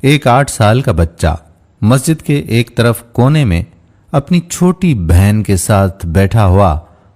एक 8 साल का बच्चा मस्जिद के एक तरफ कोने में अपनी छोटी बहन के साथ बैठा हुआ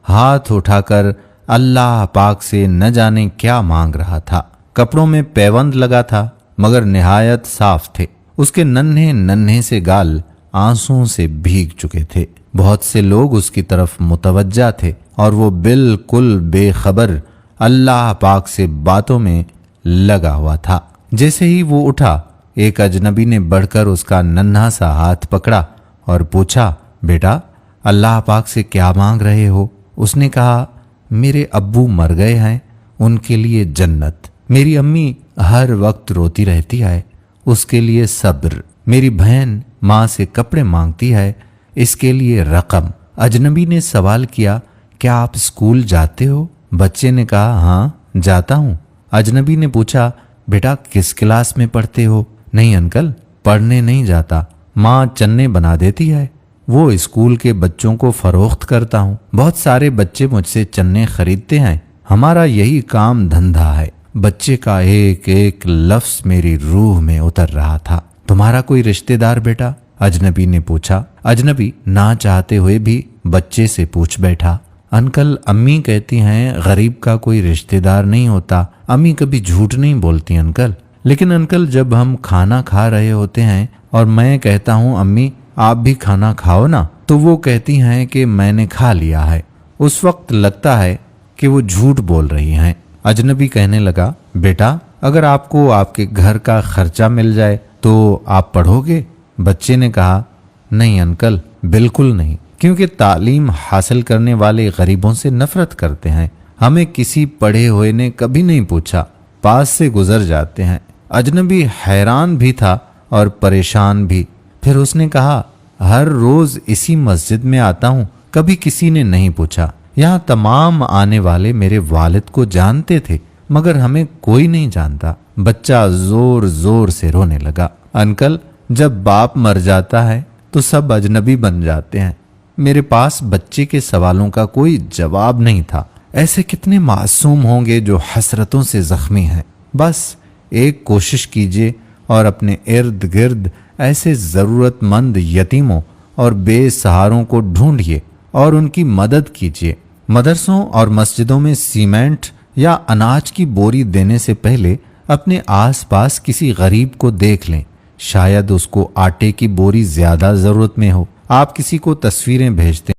हाथ उठाकर अल्लाह पाक से न जाने क्या मांग रहा था। कपड़ों में पैबंद लगा था मगर निहायत साफ थे। उसके नन्हे नन्हे से गाल आंसुओं से भीग चुके थे। बहुत से लोग उसकी तरफ मुतवज्जा थे और वो बिल्कुल बेखबर अल्लाह पाक से बातों में लगा हुआ था। जैसे ही वो उठा, एक अजनबी ने बढ़कर उसका नन्हा सा हाथ पकड़ा और पूछा, बेटा अल्लाह पाक से क्या मांग रहे हो? उसने कहा, मेरे अब्बू मर गए हैं, उनके लिए जन्नत। मेरी अम्मी हर वक्त रोती रहती है, उसके लिए सब्र। मेरी बहन माँ से कपड़े मांगती है, इसके लिए रकम। अजनबी ने सवाल किया, क्या आप स्कूल जाते हो? बच्चे ने कहा, हाँ जाता हूँ। अजनबी ने पूछा, बेटा किस क्लास में पढ़ते हो? नहीं अंकल, पढ़ने नहीं जाता, माँ चन्ने बना देती है, वो स्कूल के बच्चों को फरोख्त करता हूँ। बहुत सारे बच्चे मुझसे चन्ने खरीदते हैं, हमारा यही काम धंधा है। बच्चे का एक एक लफ्ज मेरी रूह में उतर रहा था। तुम्हारा कोई रिश्तेदार बेटा? अजनबी ने पूछा। अजनबी ना चाहते हुए भी बच्चे से पूछ बैठा, अंकल अम्मी कहती हैं गरीब का कोई रिश्तेदार नहीं होता, अम्मी कभी झूठ नहीं बोलती अंकल। लेकिन अंकल जब हम खाना खा रहे होते हैं और मैं कहता हूँ अम्मी आप भी खाना खाओ ना, तो वो कहती हैं कि मैंने खा लिया है। उस वक्त लगता है कि वो झूठ बोल रही हैं। अजनबी कहने लगा, बेटा अगर आपको आपके घर का खर्चा मिल जाए तो आप पढ़ोगे? बच्चे ने कहा, नहीं अंकल बिल्कुल नहीं, क्योंकि तालीम हासिल करने वाले गरीबों से नफरत करते हैं। हमें किसी पढ़े हुए ने कभी नहीं पूछा, पास से गुजर जाते हैं। अजनबी हैरान भी था और परेशान भी। फिर उसने कहा, हर रोज इसी मस्जिद में आता हूँ, कभी किसी ने नहीं पूछा। यहाँ तमाम आने वाले मेरे वालिद को जानते थे मगर हमें कोई नहीं जानता। बच्चा जोर जोर से रोने लगा। अंकल जब बाप मर जाता है तो सब अजनबी बन जाते हैं। मेरे पास बच्चे के सवालों का कोई जवाब नहीं था। ऐसे कितने मासूम होंगे जो हसरतों से जख्मी हैं। बस एक कोशिश कीजिए और अपने इर्द गिर्द ऐसे ज़रूरतमंद यतीमों और बेसहारों को ढूंढिए और उनकी मदद कीजिए। मदरसों और मस्जिदों में सीमेंट या अनाज की बोरी देने से पहले अपने आसपास किसी गरीब को देख लें, शायद उसको आटे की बोरी ज्यादा जरूरत में हो। आप किसी को तस्वीरें भेजते